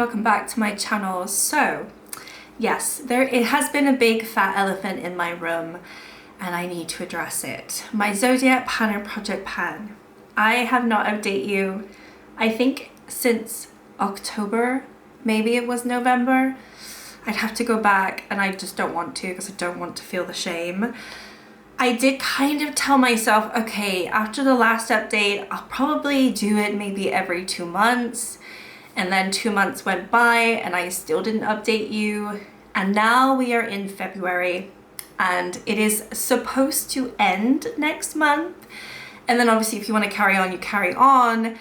welcome back to my channel. So yes, it has been a big fat elephant in my room and I need to address it. My ZODIAC Panner Project Pan. I have not updated you, I think since October, maybe it was November. I'd have to go back and I just don't want to because I don't want to feel the shame. I did kind of tell myself, okay, after the last update, I'll probably do it maybe every 2 months. And then 2 months went by and I still didn't update you. And now we are in February and it is supposed to end next month. And then obviously if you want to carry on, you carry on.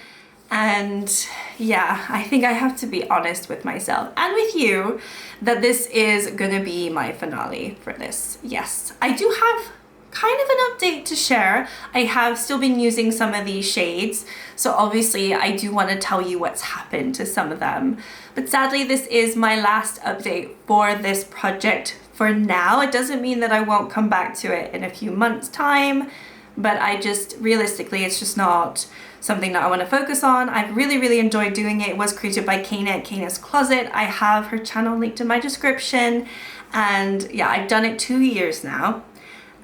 And yeah, I think I have to be honest with myself and with you that this is gonna be my finale for this. Yes, I do have kind of an update to share. I have still been using some of these shades, so obviously I do want to tell you what's happened to some of them. But sadly, this is my last update for this project for now. It doesn't mean that I won't come back to it in a few months' time, but I just, realistically, it's just not something that I want to focus on. I've really enjoyed doing it. It was created by Caena at Caena's Closet. I have her channel linked in my description, and yeah, I've done it 2 years now.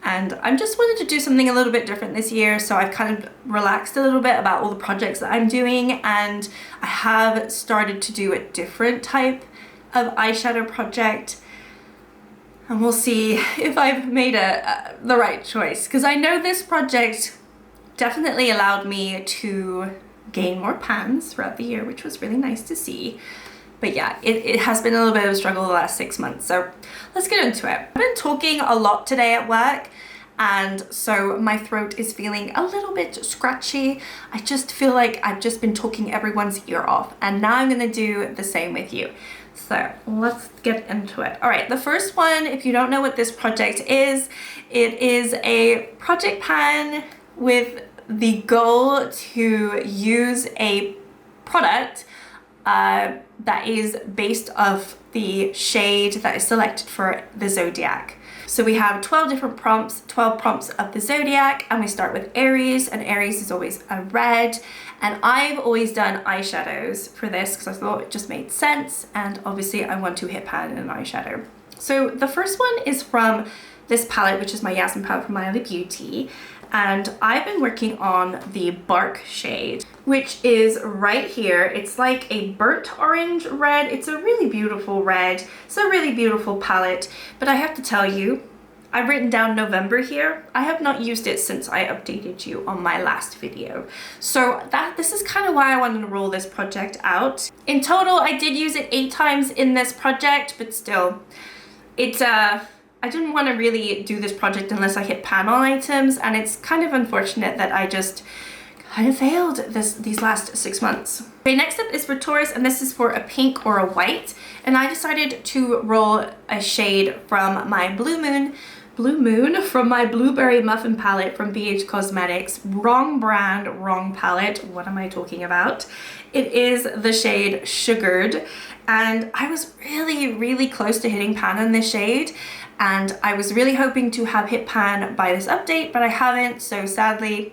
And I just wanted to do something a little bit different this year, so I've kind of relaxed a little bit about all the projects that I'm doing, and I have started to do a different type of eyeshadow project, and we'll see if I've made the right choice, because I know this project definitely allowed me to gain more pans throughout the year, which was really nice to see. But yeah, it has been a little bit of a struggle the last 6 months, so let's get into it. I've been talking a lot today at work, and so my throat is feeling a little bit scratchy. I just feel like I've just been talking everyone's ear off, and now I'm gonna do the same with you. So let's get into it. All right, the first one, if you don't know what this project is, it is a project pan with the goal to use a product that is based off the shade that is selected for the Zodiac. So we have 12 different prompts, 12 prompts of the Zodiac, and we start with Aries, and Aries is always a red. And I've always done eyeshadows for this because I thought it just made sense, and obviously I want to hit pan in an eyeshadow. So the first one is from this palette, which is my Jasmine palette from Miley Beauty. And I've been working on the Bark shade, which is right here. It's like a burnt orange red. It's a really beautiful red. It's a really beautiful palette, but I have to tell you, I've written down November here. I have not used it since I updated you on my last video. So this is kind of why I wanted to roll this project out. In total, I did use it 8 times in this project, but still, it's I didn't want to really do this project unless I hit pan on items, and it's kind of unfortunate that I just kind of failed these last 6 months. Okay, next up is for Taurus, and this is for a pink or a white, and I decided to roll a shade from my Blue Moon from my Blueberry Muffin palette from BH Cosmetics. Wrong brand, wrong palette. What am I talking about? It is the shade Sugared, and I was really close to hitting pan on this shade, and I was really hoping to have hit pan by this update, but I haven't, so sadly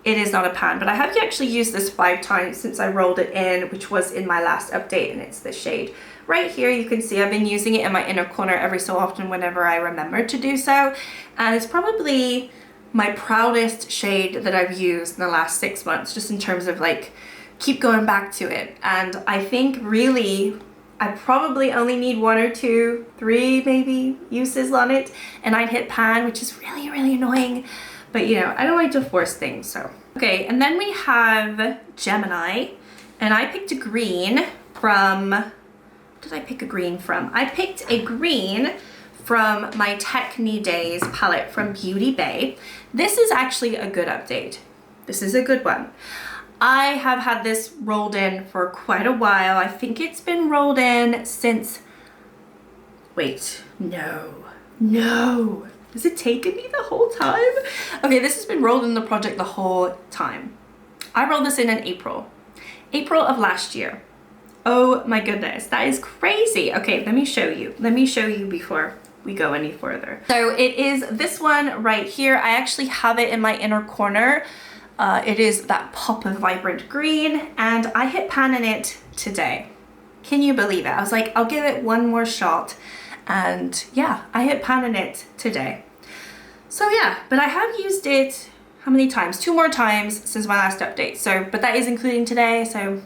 it is not a pan. But I have actually used this 5 times since I rolled it in, which was in my last update, and it's this shade right here. You can see I've been using it in my inner corner every so often whenever I remember to do so, and it's probably my proudest shade that I've used in the last 6 months, just in terms of like keep going back to it. And I think really I probably only need 1 or 2, 3 maybe uses on it, and I'd hit pan, which is really annoying. But you know, I don't like to force things, so. Okay, and then we have Gemini, and I picked a green from, what did I pick a green from? I picked a green from my Technidaze palette from Beauty Bay. This is actually a good update. This is a good one. I have had this rolled in for quite a while. I think it's been rolled in since, wait, no. Has it taken me the whole time? Okay, this has been rolled in the project the whole time. I rolled this in April of last year. Oh my goodness, that is crazy. Okay, let me show you. Let me show you before we go any further. So it is this one right here. I actually have it in my inner corner. It is that pop of vibrant green, and I hit pan in it today. Can you believe it? I was like, I'll give it one more shot. And yeah, I hit pan in it today. So yeah, but I have used it, how many times? 2 more times since my last update. So, but that is including today. So,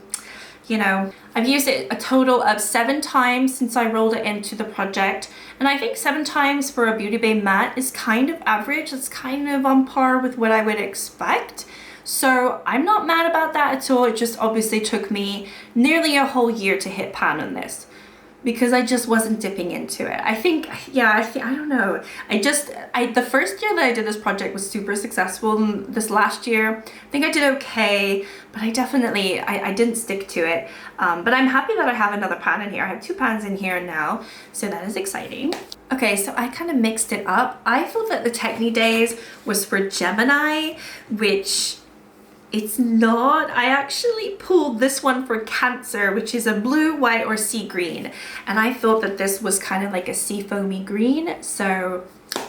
you know, I've used it a total of 7 times since I rolled it into the project. And I think 7 times for a Beauty Bay matte is kind of average. It's kind of on par with what I would expect. So I'm not mad about that at all. It just obviously took me nearly a whole year to hit pan on this because I just wasn't dipping into it. I think, yeah, I don't know. The first year that I did this project was super successful. And this last year, I think I did okay, but I definitely, I didn't stick to it. But I'm happy that I have another pan in here. I have 2 pans in here now, so that is exciting. Okay, so I kind of mixed it up. I thought that the Technidaze was for Gemini, which it's not. I actually pulled this one for Cancer, which is a blue, white, or sea green. And I thought that this was kind of like a sea foamy green. So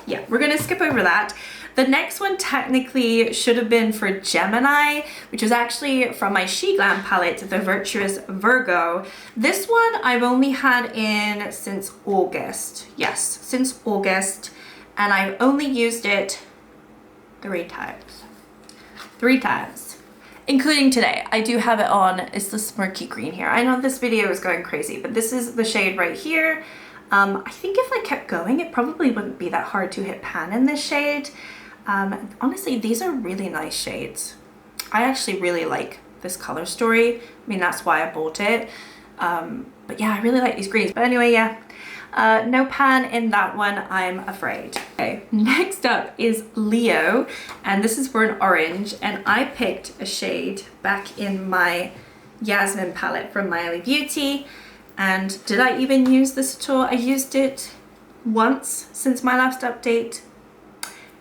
yeah, we're gonna skip over that. The next one technically should have been for Gemini, which was actually from my SheGlam palette, the Virtuous Virgo. This one I've only had in since August. Yes, since August. And I've only used it 3 times. 3 times. Including today. I do have it on. It's the smirky green here. I know this video is going crazy, but this is the shade right here. I think if I kept going, it probably wouldn't be that hard to hit pan in this shade. Honestly, these are really nice shades. I actually really like this color story. I mean, that's why I bought it. But yeah, I really like these greens. But anyway, yeah. No pan in that one, I'm afraid. Okay, next up is Leo, and this is for an orange, and I picked a shade back in my Jasmine palette from Miley Beauty. And did I even use this at all? I used it once since my last update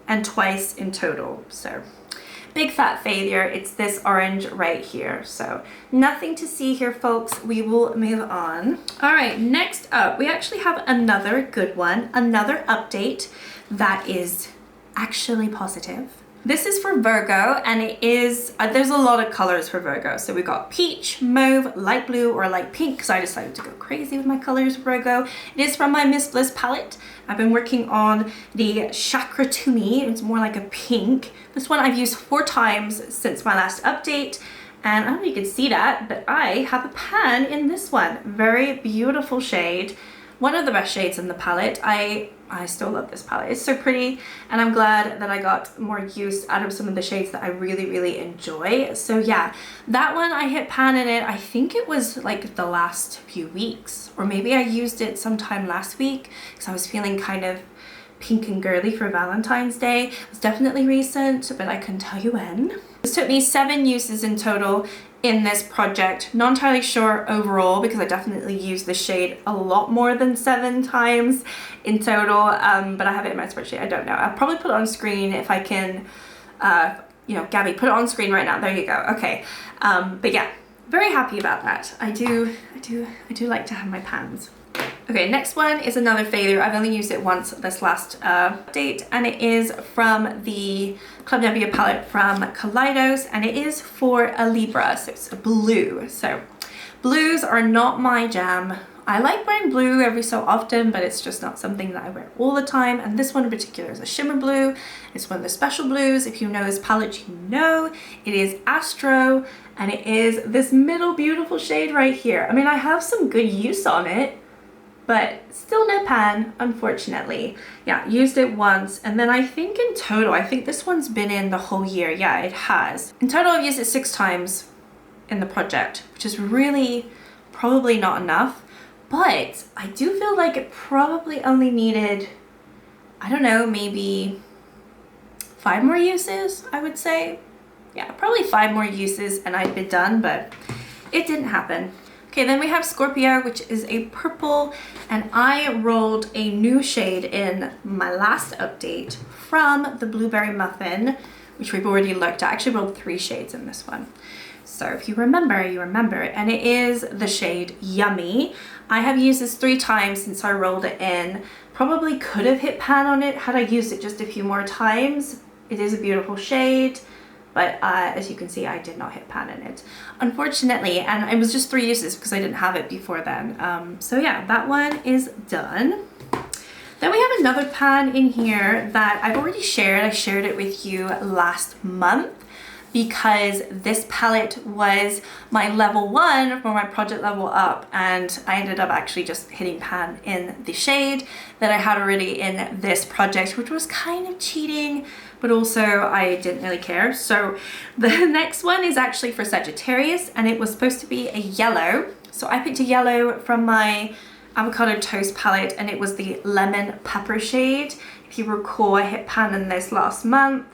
and twice in total. So big fat failure. It's this orange right here. So nothing to see here, folks. We will move on. All right, next up, we actually have another good one, another update that is actually positive. This is for Virgo, and it is, there's a lot of colors for Virgo. So we got peach, mauve, light blue, or light pink, because I decided to go crazy with my colors for Virgo. It is from my Miss Bliss palette. I've been working on the Chakra to Me. It's more like a pink. This one I've used 4 times since my last update. And I don't know if you can see that, but I have a pan in this one. Very beautiful shade. One of the best shades in the palette. I still love this palette. It's so pretty, and I'm glad that I got more use out of some of the shades that I really, really enjoy. So yeah, that one I hit pan in it. I think it was like the last few weeks, or maybe I used it sometime last week because I was feeling kind of pink and girly for Valentine's Day. It was definitely recent, but I couldn't tell you when. This took me 7 uses in total in this project. Not entirely sure overall because I definitely used the shade a lot more than 7 times in total, but I have it in my spreadsheet. I don't know. I'll probably put it on screen if I can, you know, Gabby, put it on screen right now. There you go. Okay. But yeah, very happy about that. I do like to have my pans. Okay, next one is another failure. I've only used it once this last update, and it is from the Club Nebula palette from Kaleidos, and it is for a Libra, so it's a blue. So blues are not my jam. I like wearing blue every so often, but it's just not something that I wear all the time. And this one in particular is a shimmer blue. It's one of the special blues. If you know this palette, you know it is Astro, and it is this middle beautiful shade right here. I mean, I have some good use on it, but still no pan, unfortunately. Yeah, used it once, and then I think in total, I think this one's been in the whole year. Yeah, it has. In total, I've used it 6 times in the project, which is really probably not enough, but I do feel like it probably only needed, I don't know, maybe 5 more uses, I would say. Yeah, probably 5 more uses and I'd be done, but it didn't happen. Okay, then we have Scorpio, which is a purple, and I rolled a new shade in my last update from the Blueberry Muffin, which we've already looked at. I actually rolled 3 shades in this one. So if you remember, you remember it. And it is the shade Yummy. I have used this 3 times since I rolled it in. Probably could have hit pan on it had I used it just a few more times. It is a beautiful shade. but as you can see, I did not hit pan in it, unfortunately, and it was just 3 uses because I didn't have it before then. So yeah, that one is done. Then we have another pan in here that I've already shared. I shared it with you last month because this palette was my level 1 for my project level up, and I ended up actually just hitting pan in the shade that I had already in this project, which was kind of cheating, but also I didn't really care. So the next one is actually for Sagittarius, and it was supposed to be a yellow. So I picked a yellow from my Avocado Toast palette, and it was the Lemon Pepper shade. If you recall, I hit pan in this last month.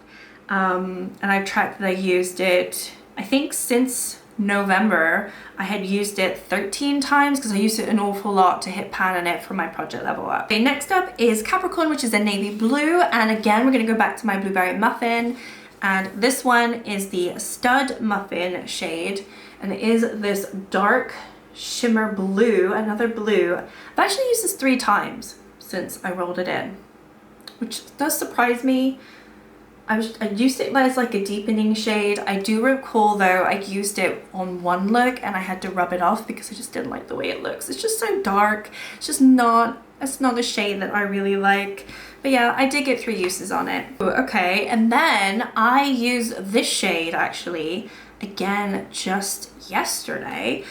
And I've tracked that I used it, I think since November, I had used it 13 times because I used it an awful lot to hit pan in it for my project level up. Okay, next up is Capricorn, which is a navy blue. And again, we're going to go back to my Blueberry Muffin. And this one is the Stud Muffin shade. And it is this dark shimmer blue, another blue. I've actually used this 3 times since I rolled it in, which does surprise me. I used it as like a deepening shade. I do recall though, I used it on one look and I had to rub it off because I just didn't like the way it looks. It's just so dark. It's just not, it's not a shade that I really like. But yeah, I did get 3 uses on it. Okay, and then I used this shade actually, again, just yesterday.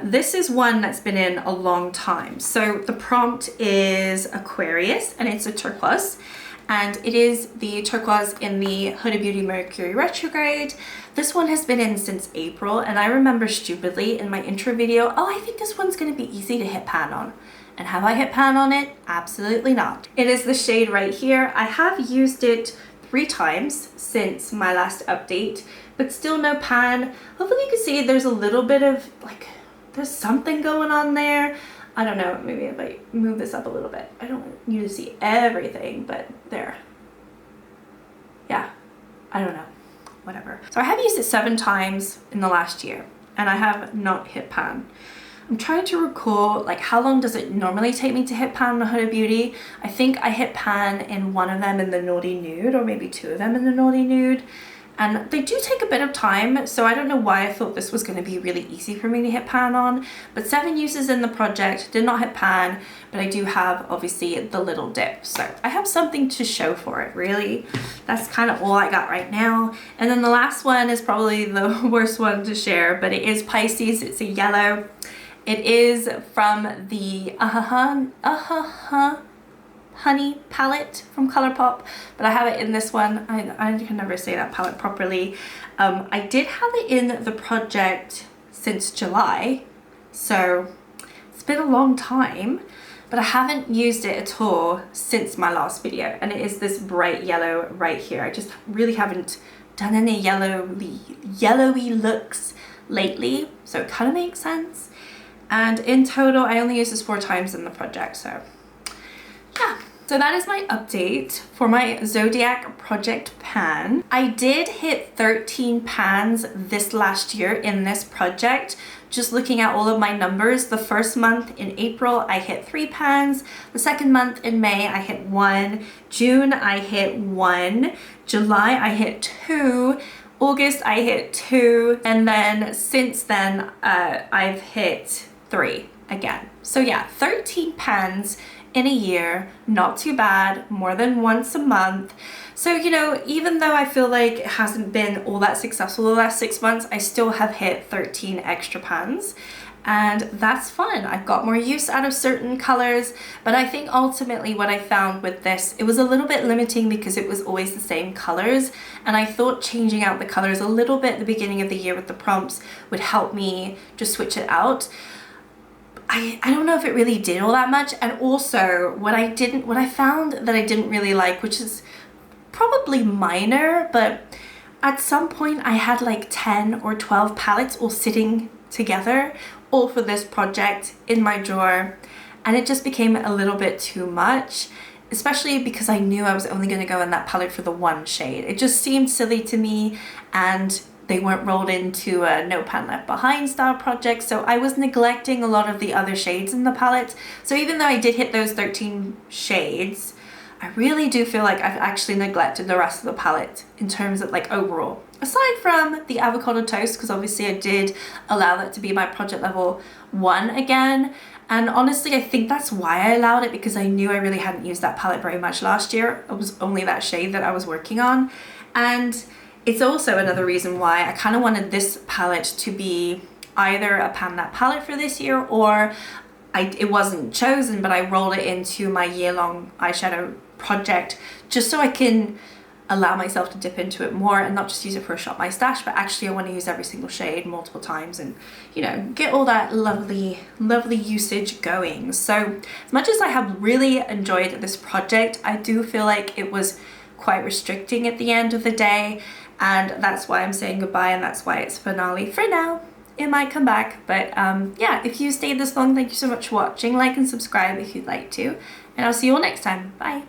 This is one that's been in a long time. So the prompt is Aquarius and it's a turquoise. And it is the turquoise in the Huda Beauty Mercury Retrograde. This one has been in since April, and I remember stupidly in my intro video, oh, I think this one's gonna be easy to hit pan on. And have I hit pan on it? Absolutely not. It is the shade right here. I have used it 3 times since my last update, but still no pan. Hopefully you can see there's a little bit of like, there's something going on there. I don't know, maybe if I move this up a little bit. I don't want you to see everything, but there. Yeah, I don't know, whatever. So I have used it 7 times in the last year, and I have not hit pan. I'm trying to recall, like, how long does it normally take me to hit pan on Huda Beauty? I think I hit pan in one of them in the Naughty Nude, or maybe 2 of them in the Naughty Nude. And they do take a bit of time, so I don't know why I thought this was going to be really easy for me to hit pan on. But 7 uses in the project, did not hit pan, but I do have, obviously, the little dip. So I have something to show for it, really. That's kind of all I got right now. And then the last one is probably the worst one to share, but it is Pisces. It's a yellow. It is from the Honey palette from Colourpop, but I have it in this one. I can never say that palette properly. I did have it in the project since July, so it's been a long time, but I haven't used it at all since my last video, and it is this bright yellow right here. I just really haven't done any yellowy looks lately, so it kind of makes sense. And in total, I only used this 4 times in the project, so yeah. So that is my update for my Zodiac Project Pan. I did hit 13 pans this last year in this project. Just looking at all of my numbers, the first month in April, I hit 3 pans. The second month in May, I hit 1. June, I hit 1. July, I hit 2. August, I hit 2. And then since then, I've hit 3 again. So yeah, 13 pans in a year, not too bad, more than once a month. So, you know, even though I feel like it hasn't been all that successful the last 6 months, I still have hit 13 extra pans, and that's fun. I've got more use out of certain colors, but I think ultimately what I found with this, it was a little bit limiting because it was always the same colors, and I thought changing out the colors a little bit at the beginning of the year with the prompts would help me just switch it out. I don't know if it really did all that much. And also what I found that I didn't really like, which is probably minor, but at some point I had like 10 or 12 palettes all sitting together, all for this project in my drawer, and it just became a little bit too much, especially because I knew I was only going to go in that palette for the 1 shade. It just seemed silly to me, and they weren't rolled into a no pan left behind style project, so I was neglecting a lot of the other shades in the palette. So even though I did hit those 13 shades, I really do feel like I've actually neglected the rest of the palette in terms of like overall. Aside from the avocado toast, because obviously I did allow that to be my project level 1 again. And honestly, I think that's why I allowed it, because I knew I really hadn't used that palette very much last year. It was only that shade that I was working on. And it's also another reason why I kind of wanted this palette to be either a Pan That palette for this year, or it wasn't chosen, but I rolled it into my year-long eyeshadow project just so I can allow myself to dip into it more and not just use it for a Shop My Stash, but actually I want to use every single shade multiple times and, you know, get all that lovely usage going. So as much as I have really enjoyed this project, I do feel like it was quite restricting at the end of the day, and that's why I'm saying goodbye, and that's why it's finale for now. It might come back, but yeah, if you stayed this long, thank you so much for watching. Like and subscribe if you'd like to, and I'll see you all next time. Bye.